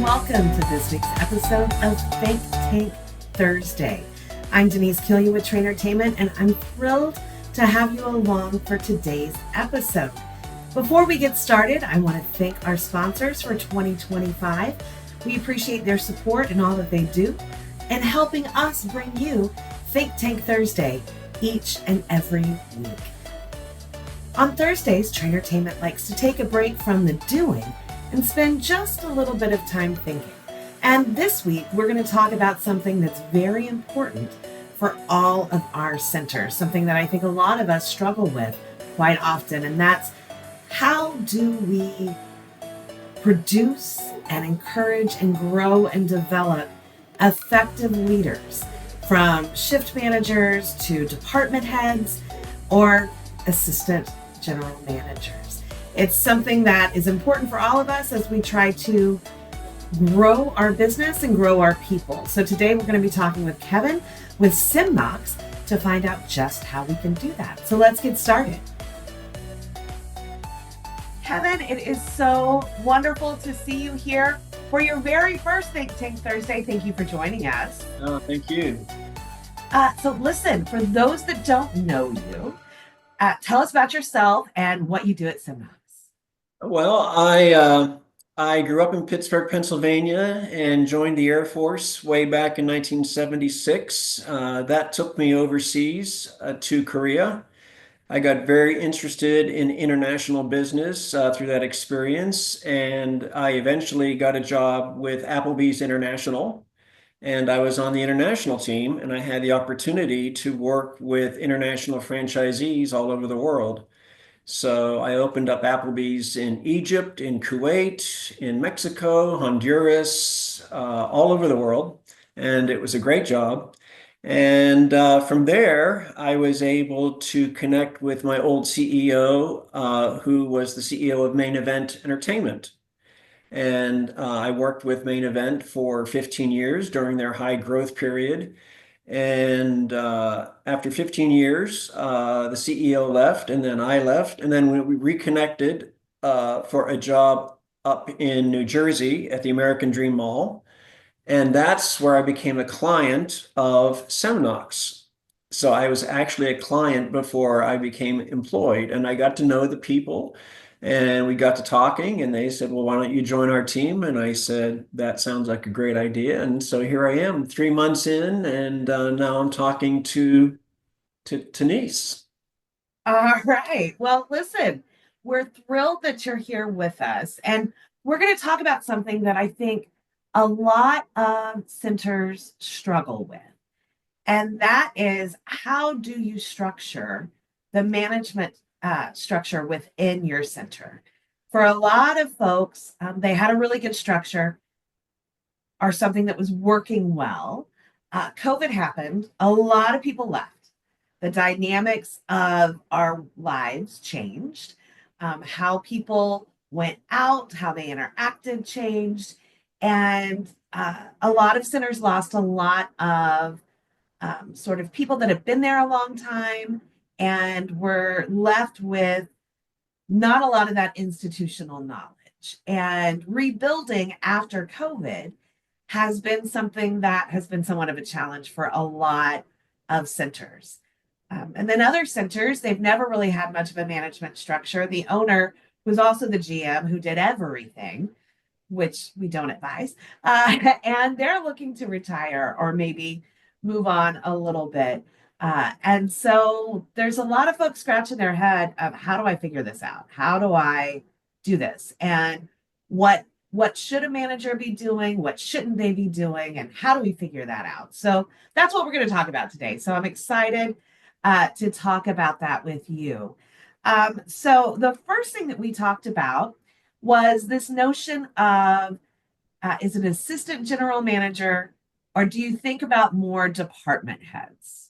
welcome to this week's episode of Think Tank Thursday. I'm Denise Killian with Trainertainment, and I'm thrilled to have you along for today's episode. Before we get started, I want to thank our sponsors for 2025. We appreciate their support and all that they do, and helping us bring you Think Tank Thursday each and every week. On Thursdays, Trainertainment likes to take a break from the doing and spend just a little bit of time thinking. And this week, we're going to talk about something that's very important for all of our centers, something that I think a lot of us struggle with quite often, and that's how do we produce and encourage and grow and develop effective leaders, from shift managers to department heads or assistant general managers. It's something that is important for all of us as we try to grow our business and grow our people. So today we're going to be talking with Kevin with Semnox to find out just how we can do that. So let's get started. Kevin, it is so wonderful to see you here for your very first Think Tank Thursday. Thank you for joining us. Oh, thank you. So listen, for those that don't know you, tell us about yourself and what you do at Semnox. Well, I grew up in Pittsburgh, Pennsylvania, and joined the Air Force way back in 1976. That took me overseas to Korea. I got very interested in international business through that experience, and I eventually got a job with Applebee's International. And I was on the international team, and I had the opportunity to work with international franchisees all over the world. So I opened up Applebee's in Egypt, in Kuwait, in Mexico, Honduras, all over the world. And it was a great job. And from there, I was able to connect with my old CEO, who was the CEO of Main Event Entertainment. And I worked with Main Event for 15 years during their high growth period. And after 15 years, the CEO left, and then I left, and then we reconnected for a job up in New Jersey at the American Dream Mall. And that's where I became a client of Semnox. So I was actually a client before I became employed, and I got to know the people. And we got to talking, and they said, well, why don't you join our team? And I said, that sounds like a great idea. And so here I am, 3 months in, and now I'm talking to Nice. All right. Well, listen, we're thrilled that you're here with us. And we're going to talk about something that I think a lot of centers struggle with. And that is, how do you structure the management structure within your center? For a lot of folks, they had a really good structure or something that was working well. COVID happened. A lot of people left. The dynamics of our lives changed. How people went out, how they interacted changed. And a lot of centers lost a lot of sort of people that have been there a long time and were left with not a lot of that institutional knowledge. And rebuilding after COVID has been something that has been somewhat of a challenge for a lot of centers. And then other centers, they've never really had much of a management structure. The owner was also the GM who did everything, which we don't advise. And they're looking to retire or maybe move on a little bit. And so there's a lot of folks scratching their head of, how do I figure this out? How do I do this? And what should a manager be doing? What shouldn't they be doing? And how do we figure that out? So that's what we're going to talk about today. So I'm excited to talk about that with you. So the first thing that we talked about was this notion of, is it assistant general manager, or do you think about more department heads?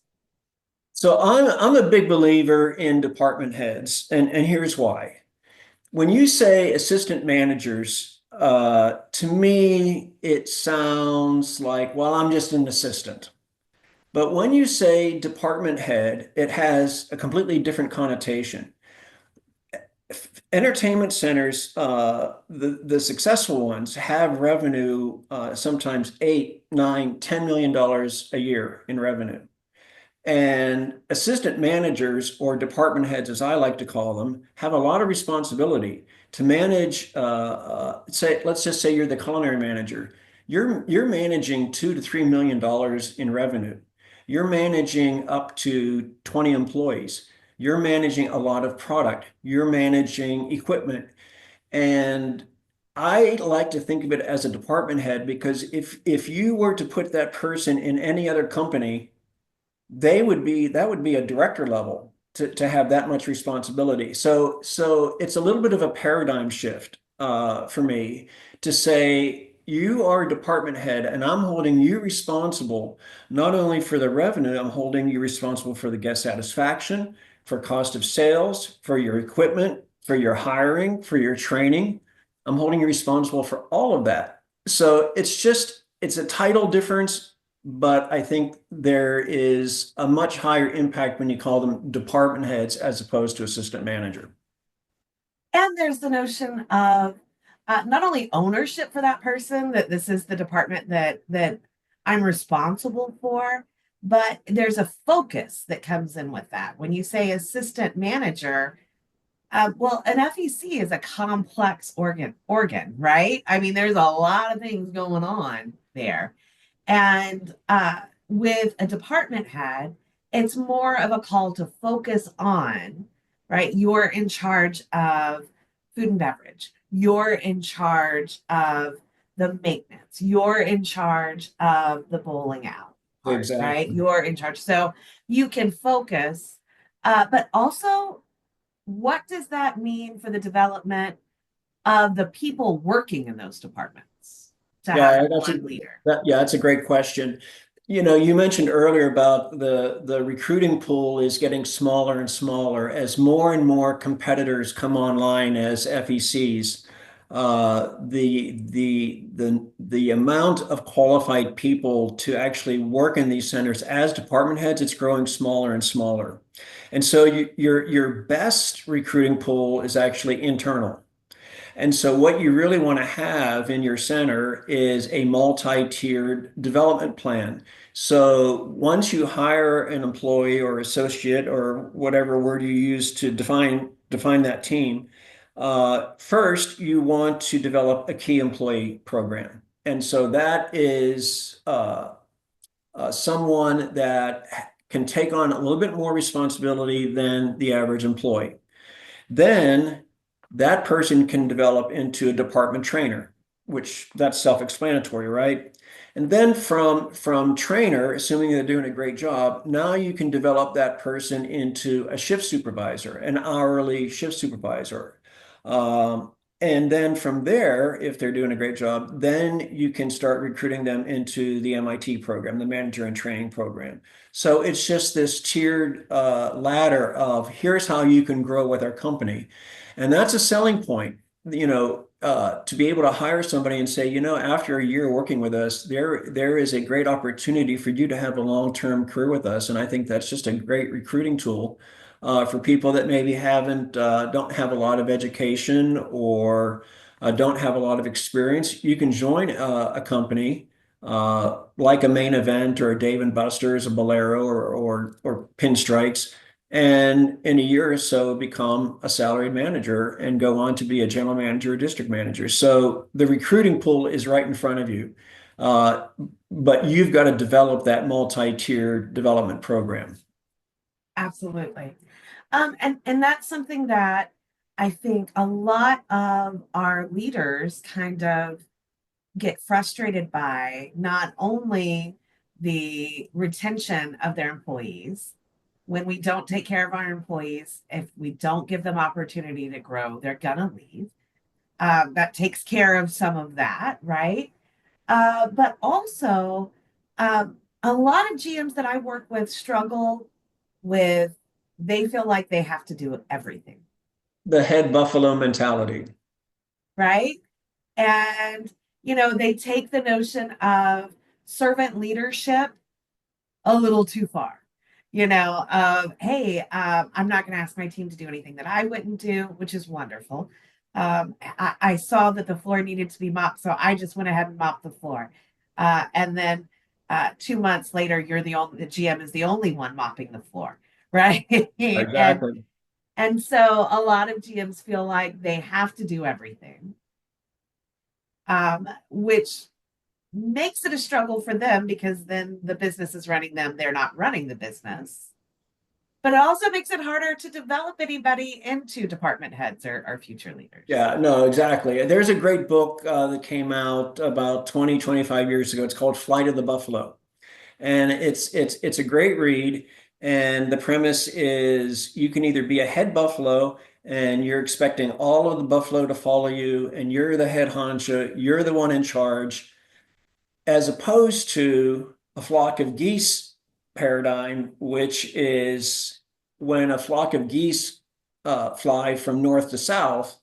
So I'm a big believer in department heads, and here's why. When you say assistant managers, to me, it sounds like, well, I'm just an assistant. But when you say department head, it has a completely different connotation. entertainment centers, the successful ones have revenue, sometimes 8, 9, $10 million a year in revenue. And assistant managers or department heads, as I like to call them, have a lot of responsibility to manage. Say, let's just say you're the culinary manager. You're managing $2 to $3 million in revenue. You're managing up to 20 employees. You're managing a lot of product. You're managing equipment. And I like to think of it as a department head because if you were to put that person in any other company, that would be a director level to have that much responsibility. So it's a little bit of a paradigm shift for me to say you are a department head and I'm holding you responsible not only for the revenue, I'm holding you responsible for the guest satisfaction, for cost of sales, for your equipment, for your hiring, for your training. I'm holding you responsible for all of that. So it's a title difference, but I think there is a much higher impact when you call them department heads as opposed to assistant manager. And there's the notion of not only ownership for that person, that this is the department that I'm responsible for, but there's a focus that comes in with that. When you say assistant manager, well, an FEC is a complex organ, right? I mean, there's a lot of things going on there. And with a department head, it's more of a call to focus on, right? You're in charge of food and beverage. You're in charge of the maintenance. You're in charge of the bowling out part, right? Exactly. You're in charge. So you can focus, but also, what does that mean for the development of the people working in those departments to have Yeah, one leader? that's a great question. You know, you mentioned earlier about the recruiting pool is getting smaller and smaller as more and more competitors come online as FECs. The amount of qualified people to actually work in these centers as department heads, it's growing smaller and smaller. And so your best recruiting pool is actually internal. And so what you really want to have in your center is a multi-tiered development plan. So once you hire an employee or associate or whatever word you use to define that team, first you want to develop a key employee program. And so that is someone that can take on a little bit more responsibility than the average employee. Then that person can develop into a department trainer, which that's self-explanatory, right? And then from trainer, assuming they're doing a great job, now you can develop that person into a shift supervisor, an hourly shift supervisor. Um, and then from there, if they're doing a great job, then you can start recruiting them into the MIT program, the manager and training program. So it's just this tiered ladder of here's how you can grow with our company. And that's a selling point, to be able to hire somebody and say, after a year working with us, there is a great opportunity for you to have a long-term career with us. And I think that's just a great recruiting tool for people that maybe don't have a lot of education or don't have a lot of experience. You can join a company like a Main Event or a Dave and Buster's, a Bolero, or Pinstripes, and in a year or so become a salaried manager and go on to be a general manager or district manager. So the recruiting pool is right in front of you. Uh, but you've got to develop that multi-tiered development program. Absolutely. And that's something that I think a lot of our leaders kind of get frustrated by, not only the retention of their employees. When we don't take care of our employees, if we don't give them opportunity to grow, they're gonna leave. That takes care of some of that, right? But also, a lot of GMs that I work with struggle with, they feel like they have to do everything, The head buffalo mentality. right? And, they take the notion of servant leadership a little too far. hey, I'm not going to ask my team to do anything that I wouldn't do, which is wonderful. I saw that the floor needed to be mopped, so I just went ahead and mopped the floor. And then 2 months later, the GM is the only one mopping the floor, right? and Exactly. and so a lot of GMs feel like they have to do everything, which makes it a struggle for them because then the business is running them, they're not running the business. But it also makes it harder to develop anybody into department heads or future leaders. Yeah, no, exactly. There's a great book that came out about 20, 25 years ago. It's called Flight of the Buffalo. And it's a great read. And the premise is you can either be a head buffalo and you're expecting all of the buffalo to follow you, and you're the head honcho, you're the one in charge, as opposed to a flock of geese paradigm, which is when a flock of geese fly from north to south,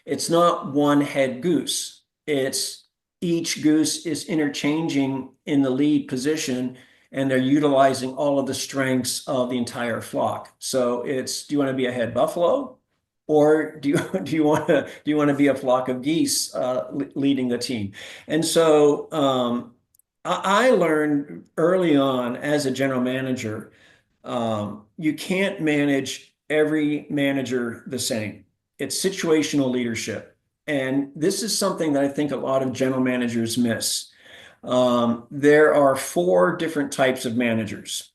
it's not one head goose. It's each goose is interchanging in the lead position, and they're utilizing all of the strengths of the entire flock. So it's, do you want to be a head buffalo? Or do you want to be a flock of geese leading the team? And so I learned early on as a general manager, you can't manage every manager the same. It's situational leadership. And this is something that I think a lot of general managers miss. There are four different types of managers.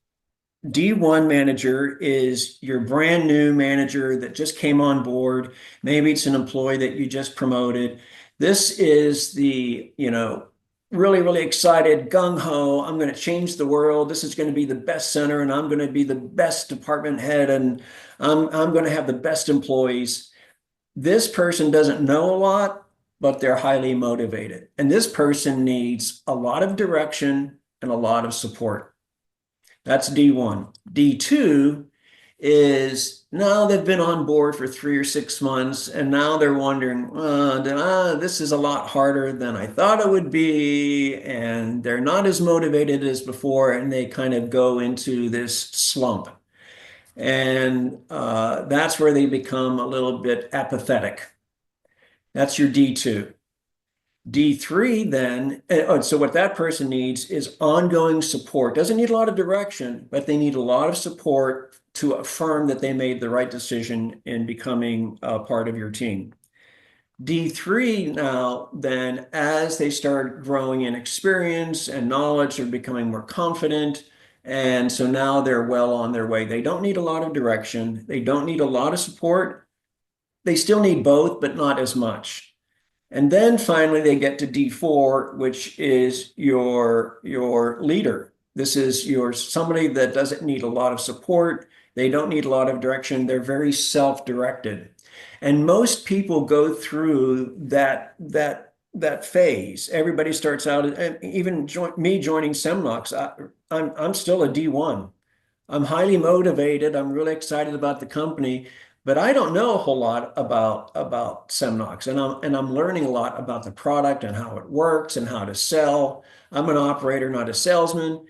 D1 manager is your brand new manager that just came on board. Maybe it's an employee that you just promoted. This is really, really excited, gung ho. I'm going to change the world. This is going to be the best center, and I'm going to be the best department head, and I'm going to have the best employees. This person doesn't know a lot, but they're highly motivated. And this person needs a lot of direction and a lot of support. That's D1. D2 is now they've been on board for 3 or 6 months, and now they're wondering, this is a lot harder than I thought it would be, and they're not as motivated as before, and they kind of go into this slump. And that's where they become a little bit apathetic. That's your D2. D3 then, so what that person needs is ongoing support. Doesn't need a lot of direction, but they need a lot of support to affirm that they made the right decision in becoming a part of your team. D3 now, then, as they start growing in experience and knowledge, they're becoming more confident. And so now they're well on their way. They don't need a lot of direction. They don't need a lot of support. They still need both, but not as much. And then finally they get to D4, which is your leader. This is somebody that doesn't need a lot of support. They don't need a lot of direction. They're very self-directed. And most people go through that phase. Everybody starts out, and even me joining Semnox, I'm still a D1. I'm highly motivated. I'm really excited about the company, but I don't know a whole lot about Semnox, and I'm learning a lot about the product and how it works and how to sell. I'm an operator, not a salesman,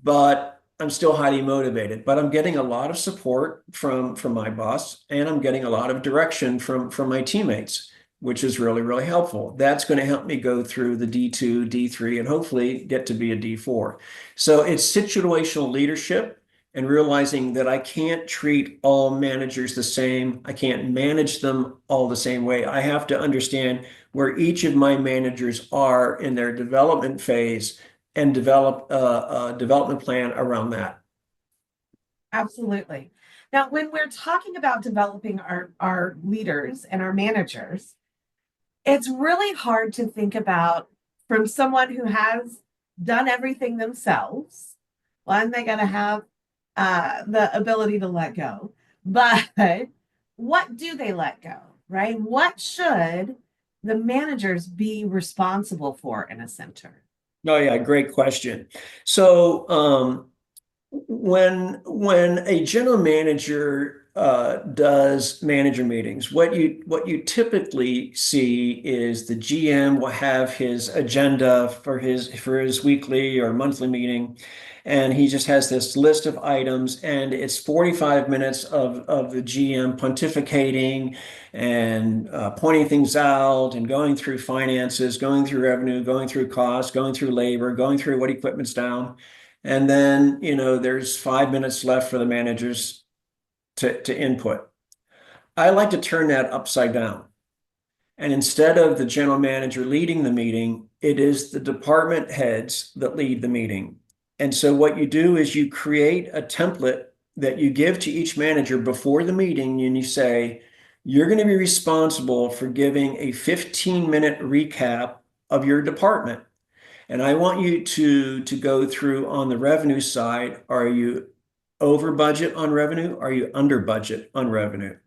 but I'm still highly motivated. But I'm getting a lot of support from my boss, and I'm getting a lot of direction from my teammates, which is really, really helpful. That's going to help me go through the D2, D3, and hopefully get to be a D4. So it's situational leadership and realizing that I can't treat all managers the same. I can't manage them all the same way. I have to understand where each of my managers are in their development phase and develop a development plan around that. Absolutely. Now, when we're talking about developing our leaders and our managers, it's really hard to think about from someone who has done everything themselves. One, they got to have the ability to let go. But what do they let go, right? What should the managers be responsible for in a center? Oh yeah, great question. So when a general manager does manager meetings. What you typically see is the GM will have his agenda for his weekly or monthly meeting, and he just has this list of items, and it's 45 minutes of the GM pontificating and pointing things out and going through finances, going through revenue, going through costs, going through labor, going through what equipment's down. And then, there's 5 minutes left for the managers to input. I like to turn that upside down. And instead of the general manager leading the meeting, it is the department heads that lead the meeting. And so what you do is you create a template that you give to each manager before the meeting, and you say, you're going to be responsible for giving a 15-minute recap of your department. And I want you to go through on the revenue side. Are you over budget on revenue? Are you under budget on revenue?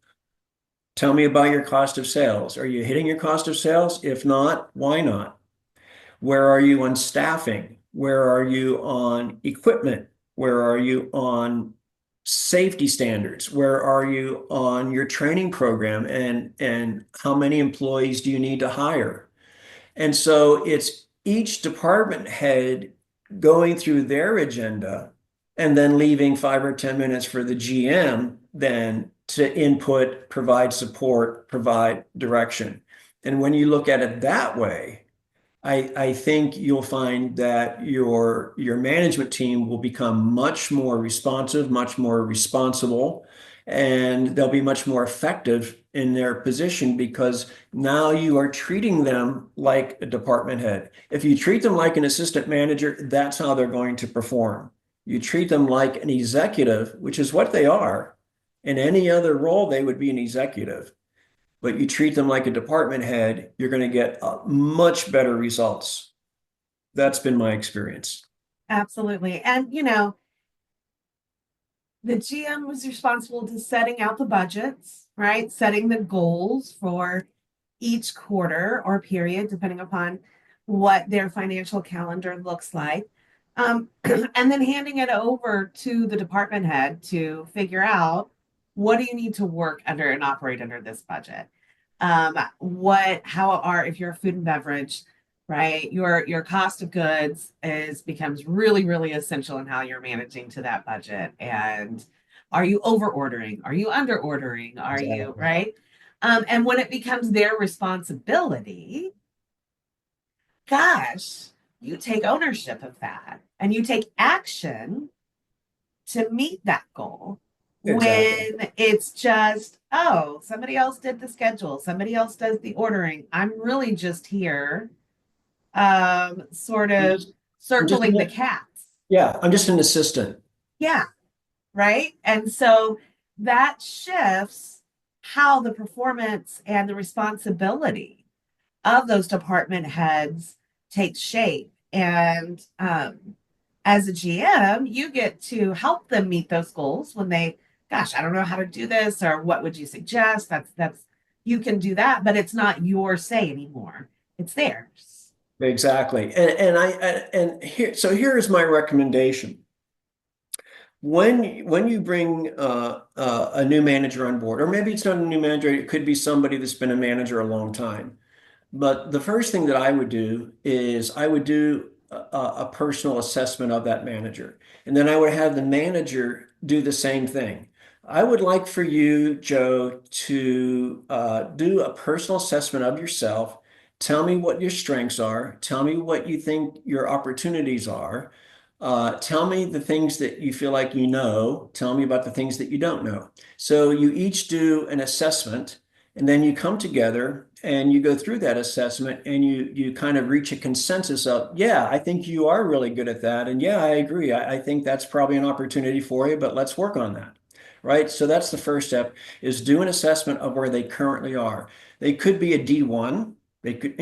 Tell me about your cost of sales. Are you hitting your cost of sales? If not, why not? Where are you on staffing? Where are you on equipment? Where are you on safety standards? Where are you on your training program? And how many employees do you need to hire? And so it's each department head going through their agenda and then leaving 5 or 10 minutes for the GM then to input, provide support, provide direction. And when you look at it that way, I think you'll find that your management team will become much more responsive, much more responsible, and they'll be much more effective in their position because now you are treating them like a department head. If you treat them like an assistant manager, that's how they're going to perform. You treat them like an executive, which is what they are. In any other role, they would be an executive, but you treat them like a department head, you're going to get much better results. That's been my experience. Absolutely. And, the GM was responsible to setting out the budgets, right? Setting the goals for each quarter or period, depending upon what their financial calendar looks like. And then handing it over to the department head to figure out what do you need to work under and operate under this budget. How are, if you're a food and beverage, right, your cost of goods becomes really, really essential in how you're managing to that budget. And are you over ordering? Are you under ordering? Are you Exactly. right? And when it becomes their responsibility, gosh, you take ownership of that and you take action to meet that goal. Exactly. When it's just, oh, somebody else did the schedule, somebody else does the ordering. I'm really just here, sort I'm of just, I'm just, circling the cats. yeah, I'm just an assistant. Yeah, right. And so that shifts how the performance and the responsibility of those department heads takes shape. And as a GM, you get to help them meet those goals when they, gosh, I don't know how to do this, or what would you suggest? That's you can do that, but it's not your say anymore. It's theirs. Exactly. And here is my recommendation. When you bring a new manager on board, or maybe it's not a new manager, it could be somebody that's been a manager a long time. But the first thing that I would do is I would do a personal assessment of that manager. And then I would have the manager do the same thing. I would like for you, Joe, to do a personal assessment of yourself. Tell me what your strengths are. Tell me what you think your opportunities are. Tell me the things that you feel like you know. Tell me about the things that you don't know. So you each do an assessment. And then you come together and you go through that assessment and you kind of reach a consensus of, yeah, I think you are really good at that. And yeah, I agree. I think that's probably an opportunity for you, but let's work on that. Right. So that's the first step is do an assessment of where they currently are. They could be a D1. They could,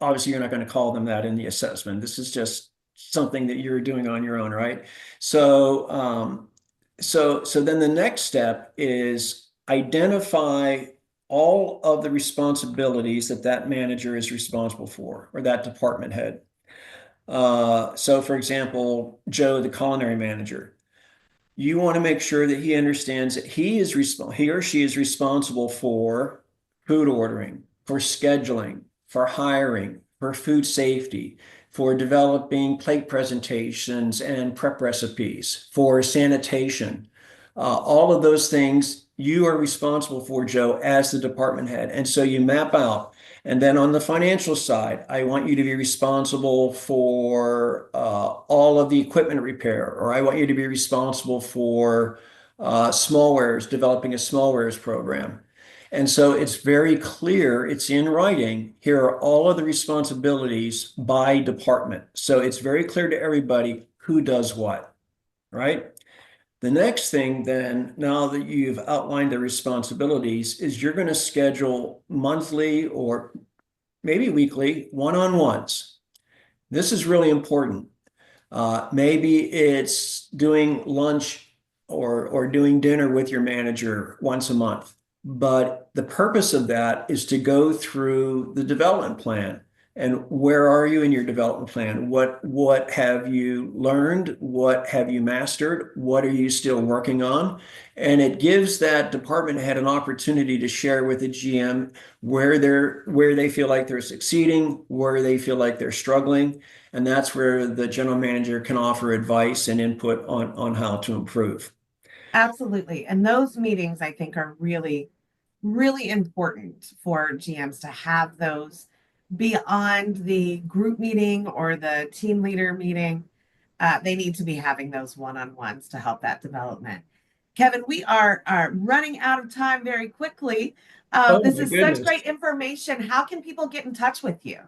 obviously you're not going to call them that in the assessment. This is just something that you're doing on your own, right? So, so then the next step is identify all of the responsibilities that that manager is responsible for, or that department head. So, for example, Joe, the culinary manager, you want to make sure that he understands that he or she is responsible for food ordering, for scheduling, for hiring, for food safety, for developing plate presentations and prep recipes, for sanitation. All of those things you are responsible for, Joe, as the department head. And so you map out. And then on the financial side, I want you to be responsible for all of the equipment repair, or I want you to be responsible for smallwares, developing a smallwares program. And so it's very clear, it's in writing. Here are all of the responsibilities by department. So it's very clear to everybody who does what, right? The next thing then, now that you've outlined the responsibilities, is you're going to schedule monthly or maybe weekly one-on-ones. This is really important. Maybe it's doing lunch or doing dinner with your manager once a month. But the purpose of that is to go through the development plan. And where are you in your development plan? What have you learned? What have you mastered? What are you still working on? And it gives that department head an opportunity to share with the GM where they feel like they're succeeding, where they feel like they're struggling. And that's where the general manager can offer advice and input on how to improve. Absolutely. And those meetings, I think, are really, really important for GMs to have those beyond the group meeting or the team leader meeting. They need to be having those one-on-ones to help that development. Kevin, we are running out of time very quickly. Oh This my is such goodness. great information. How can people get in touch with you?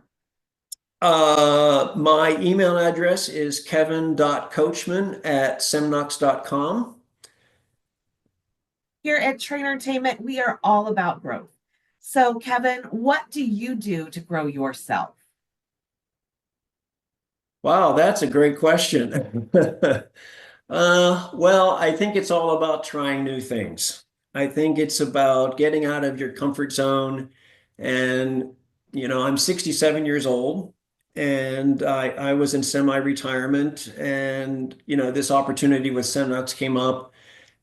My email address is kevin.coachman@semnox.com. Here at Trainertainment, we are all about growth. So, Kevin, what do you do to grow yourself? Wow, that's a great question. Well, I think it's all about trying new things. I think it's about getting out of your comfort zone. And, I'm 67 years old and I was in semi-retirement and, this opportunity with Semnox came up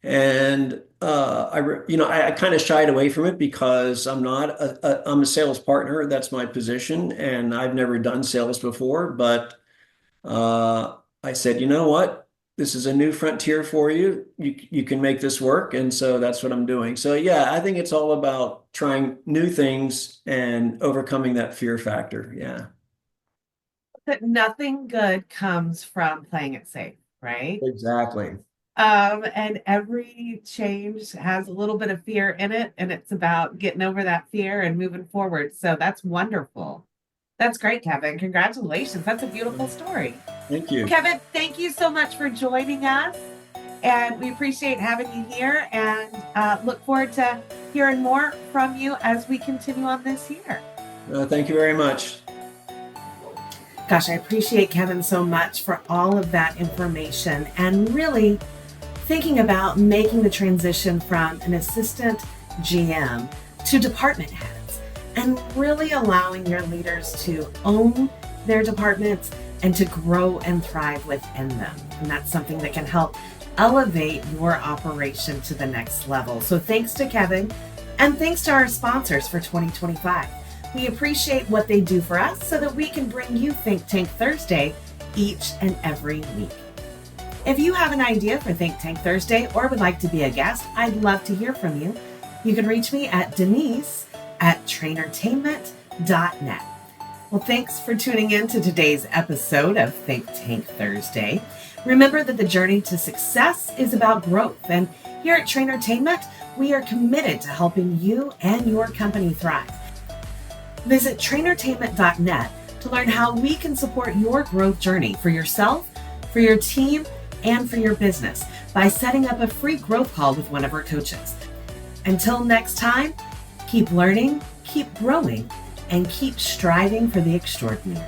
and I kind of shied away from it because I'm a sales partner. That's my position and I've never done sales before, but I said, you know what? This is a new frontier for you. You can make this work. And so that's what I'm doing. So yeah, I think it's all about trying new things and overcoming that fear factor. Yeah, That nothing good comes from playing it safe, right? exactly. And every change has a little bit of fear in it, and it's about getting over that fear and moving forward. So that's wonderful. That's great, Kevin. Congratulations. That's a beautiful story. Thank Well, you. Kevin, thank you so much for joining us. And we appreciate having you here and look forward to hearing more from you as we continue on this year. Thank you very much. Gosh, I appreciate Kevin so much for all of that information and really thinking about making the transition from an assistant GM to department heads and really allowing your leaders to own their departments and to grow and thrive within them. And that's something that can help elevate your operation to the next level. So thanks to Kevin and thanks to our sponsors for 2025. We appreciate what they do for us so that we can bring you Think Tank Thursday each and every week. If you have an idea for Think Tank Thursday or would like to be a guest, I'd love to hear from you. You can reach me at denise@trainertainment.net. Well, thanks for tuning in to today's episode of Think Tank Thursday. Remember that the journey to success is about growth, and here at Trainertainment, we are committed to helping you and your company thrive. Visit trainertainment.net to learn how we can support your growth journey for yourself, for your team, and for your business by setting up a free growth call with one of our coaches. Until next time, keep learning, keep growing, and keep striving for the extraordinary.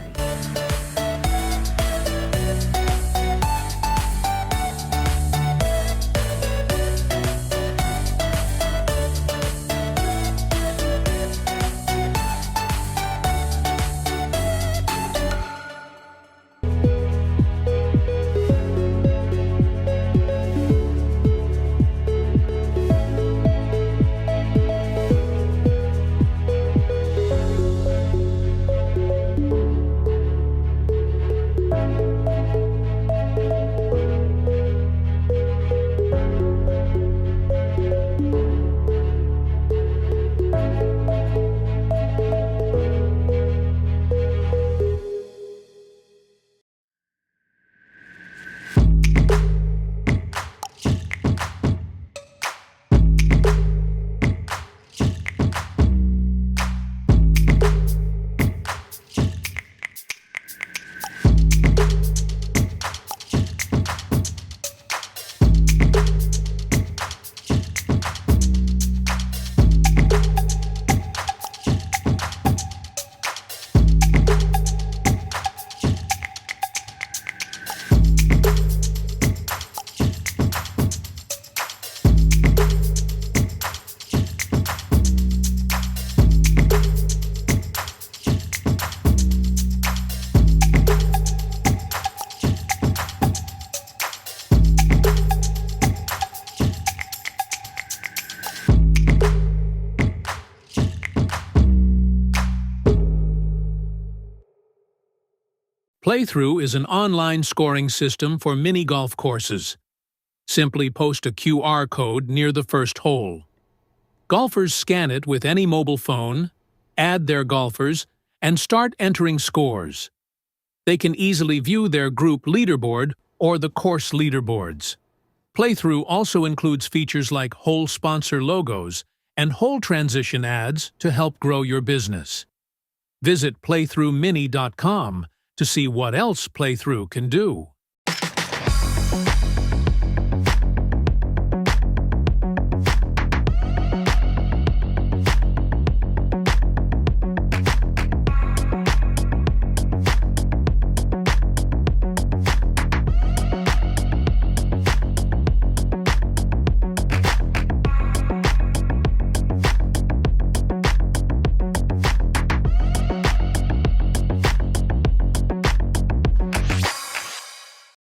Playthrough is an online scoring system for mini golf courses. Simply post a QR code near the first hole. Golfers scan it with any mobile phone, add their golfers, and start entering scores. They can easily view their group leaderboard or the course leaderboards. Playthrough also includes features like hole sponsor logos and hole transition ads to help grow your business. Visit playthroughmini.com to see what else Playthrough can do.